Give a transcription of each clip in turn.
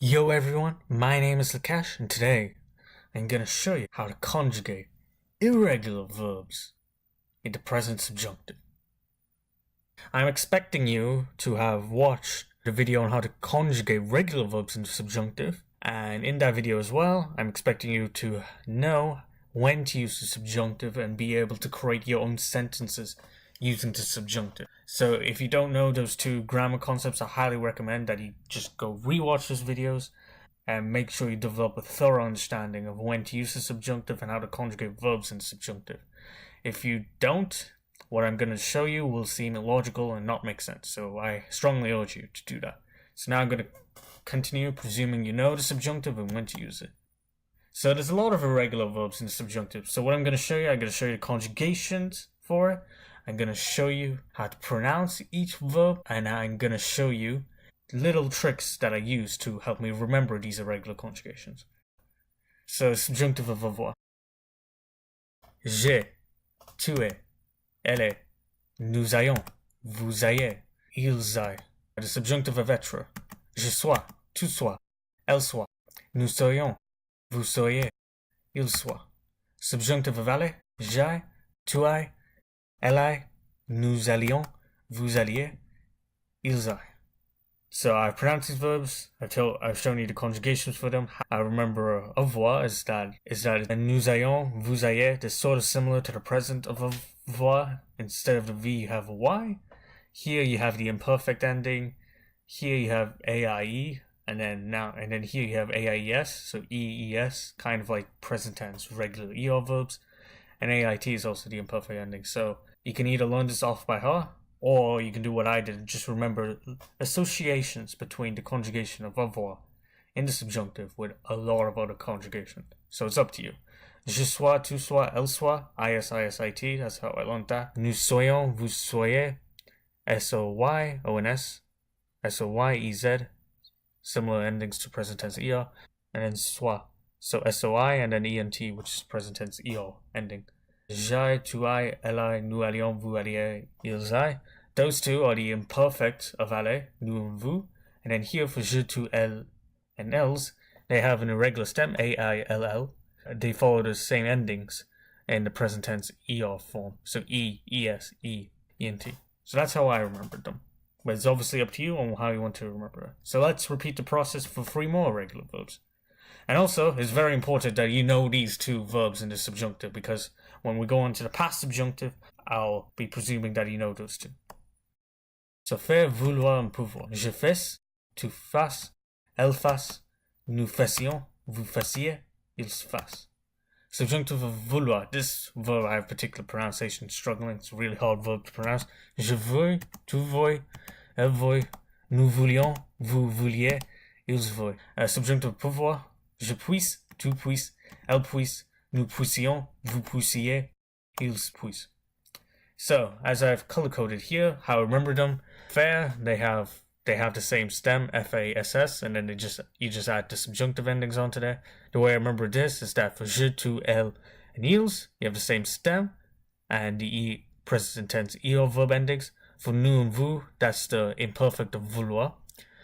Yo everyone, my name is Lakesh and today I'm gonna show you how to conjugate irregular verbs into present subjunctive. I'm expecting you to have watched the video on how to conjugate regular verbs into subjunctive, and in that video as well, I'm expecting you to know when to use the subjunctive and be able to create your own sentences using the subjunctive. So if you don't know those two grammar concepts, I highly recommend that you just go rewatch those videos and make sure you develop a thorough understanding of when to use the subjunctive and how to conjugate verbs in the subjunctive. If you don't, what I'm going to show you will seem illogical and not make sense, so I strongly urge you to do that. So now I'm going to continue, presuming you know the subjunctive and when to use it. So there's a lot of irregular verbs in the subjunctive, so what I'm going to show you the conjugations for it. I'm going to show you how to pronounce each verb, and I'm going to show you little tricks that I use to help me remember these irregular conjugations. So, subjunctive of avoir. J'ai, tu es, elle est, nous ayons, vous ayez, ils aient. The subjunctive of être. Je sois, tu sois, elle soit, nous soyons, vous soyez, il soit. Subjunctive of aller. J'ai, tu ailles, elle aille, nous allions, vous alliez, ils aillent. So I pronounced these verbs. I've shown you the conjugations for them. I remember avoir is that nous ayons, vous ayez. They're sort of similar to the present of avoir. Instead of the V, you have a Y. Here you have the imperfect ending. Here you have AIE, and then here you have AIES. So EES, kind of like present tense, regular ER verbs. And AIT is also the imperfect ending. So you can either learn this off by heart, or you can do what I did and just remember associations between the conjugation of avoir in the subjunctive with a lot of other conjugations. So it's up to you. Je sois, tu sois, elle soit, ISISIT, that's how I learned that. Nous soyons, vous soyez, SOY, ONS, SOYEZ, similar endings to present tense ER, and then soit. So SOI and then ENT, which is present tense ER ending. J'ai, tu ailles, elle aille, nous allions, vous alliez, ils aillent. Those two are the imperfect of aller, nous and vous. And then here for je, tu, elle, and elles, they have an irregular stem, AILL. They follow the same endings in the present tense ER form. So E, ES, E, ENT. So that's how I remembered them. But it's obviously up to you on how you want to remember it. So let's repeat the process for 3 more irregular verbs. And also, it's very important that you know these two verbs in the subjunctive, because when we go on to the past subjunctive, I'll be presuming that you know those two. So, faire, vouloir, and pouvoir. Je fais, tu fasses, elle fasse, nous fassions, vous fassiez, ils fassent. Subjunctive of vouloir. This verb I have particular pronunciation struggling. It's a really hard verb to pronounce. Je veux, tu veuilles, elle veuille, nous voulions, vous vouliez, ils veuillent. Subjunctive of pouvoir. Je puisse, tu puisses, elle puisse, nous puissions, vous puissiez, ils puissent. So, as I've color-coded here, how I remember them, faire, they have the same stem, FASS, and then you just add the subjunctive endings onto there. The way I remember this is that for je, tu, elle, and ils, you have the same stem, and the E present tense ER verb endings. For nous and vous, that's the imperfect of vouloir.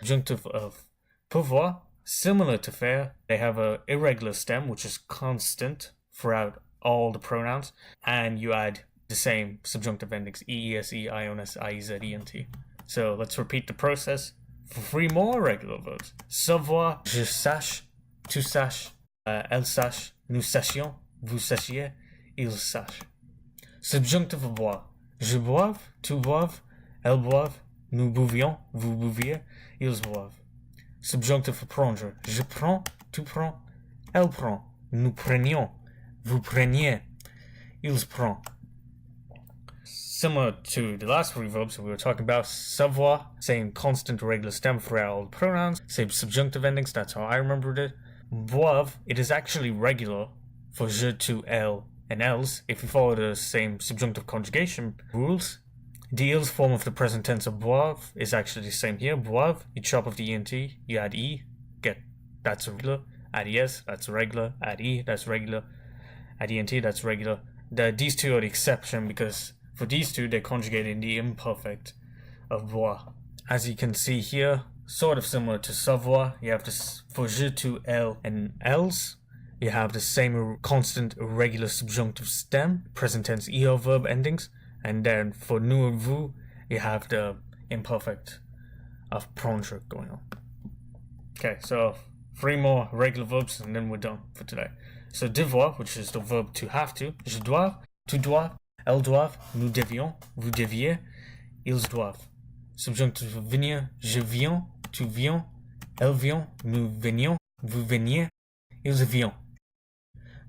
Subjunctive of pouvoir, similar to faire, they have an irregular stem, which is constant throughout all the pronouns, and you add the same subjunctive endings, EESE, IONS, IEZ, ENT. So let's repeat the process for 3 more irregular verbs. Savoir, je sache, tu saches, elle sache, nous sachions, vous sachiez, ils sachent. Subjunctive of boire. Je boive, tu boives, elle boive, nous buvions, vous buviez, ils boivent. Subjunctive for prendre. Je prends, tu prends, elle prend, nous prenions, vous preniez, ils prend. Similar to the last 3 verbs we were talking about, savoir, same constant irregular stem throughout all the pronouns, same subjunctive endings, that's how I remembered it. Boive, it is actually regular for je, tu, elle, and elles, if you follow the same subjunctive conjugation rules. The ils form of the present tense of boive is actually the same here. Boive, you chop off the ENT, you add E, that's regular. Add ES, that's regular. Add E, that's regular. Add ENT, that's regular. These two are the exception because for these two, they're conjugating the imperfect of boire. As you can see here, sort of similar to savoir. You have this for je, tu, elle, and elles. You have the same constant irregular subjunctive stem, present tense er verb endings, and then for nous and vous, you have the imperfect of prendre going on. Okay, so 3 more regular verbs and then we're done for today. So devoir, which is the verb to have to, je dois, tu dois, elles doivent, nous devions, vous deviez, ils doivent. Subjunctive venir, je viens, tu viens, elles viennent, nous venions, vous veniez, ils viennent.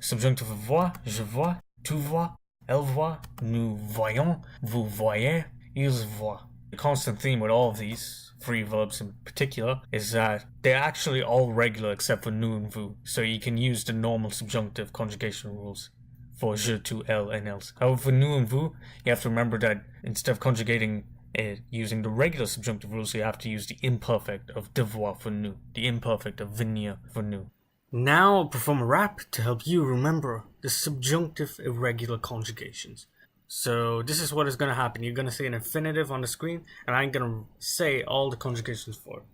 Subjunctive voir, je vois, tu vois, elle voit, nous voyons, vous voyez, ils voient. The constant theme with all of these 3 verbs in particular is that they're actually all regular except for nous and vous, so you can use the normal subjunctive conjugation rules for je, tu, elle, and elles. However, for nous and vous, you have to remember that instead of conjugating it using the regular subjunctive rules, you have to use the imperfect of devoir for nous, the imperfect of venir for nous. Now I'll perform a rap to help you remember the subjunctive irregular conjugations. So this is what is going to happen. You're going to see an infinitive on the screen, and I'm going to say all the conjugations for it.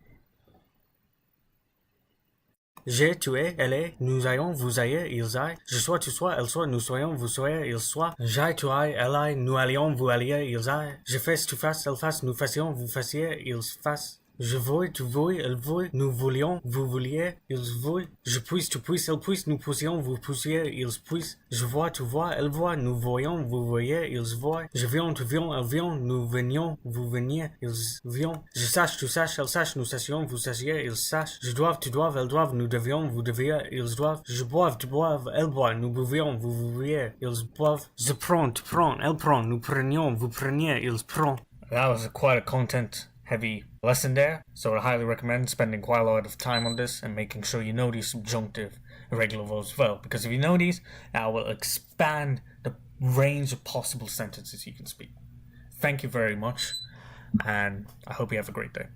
J'ai, tu es, elle est, nous ayons, vous ayez, ils aillent. Je sois, tu sois, elle soit, nous soyons, vous soyez, ils soient. J'aille, tu ailles, elle aille, nous allions, vous alliez, ils aillent. Je fasse, tu fasses, elle fasse, nous fassions, vous fassiez, ils fassent. Je veuille, tu veuilles, elle veuille, nous voulions, vous vouliez, ils veuillent. Je puisse, tu puisses, elle puisse, nous puissions, vous puissiez, ils puissent. Je vois, tu vois, elle voit, nous voyons, vous voyez, ils voient. Je viens, tu viens, elle vient, nous venions, vous veniez, ils viennent. Je sache, tu saches, elle sache, nous sachions, vous sachiez, ils sachent. Je doive, tu doives, elle doivent, nous devions, vous deviez, ils doivent. Je boive, tu boives, elle boit, nous buvions, vous buviez, ils boivent. Je prends, tu prends, elle prend, nous prenions, vous preniez, ils prennent. That was quite a content-heavy lesson there, so I highly recommend spending quite a lot of time on this and making sure you know these subjunctive irregular verbs as well, because if you know these, that will expand the range of possible sentences you can speak. Thank you very much, and I hope you have a great day.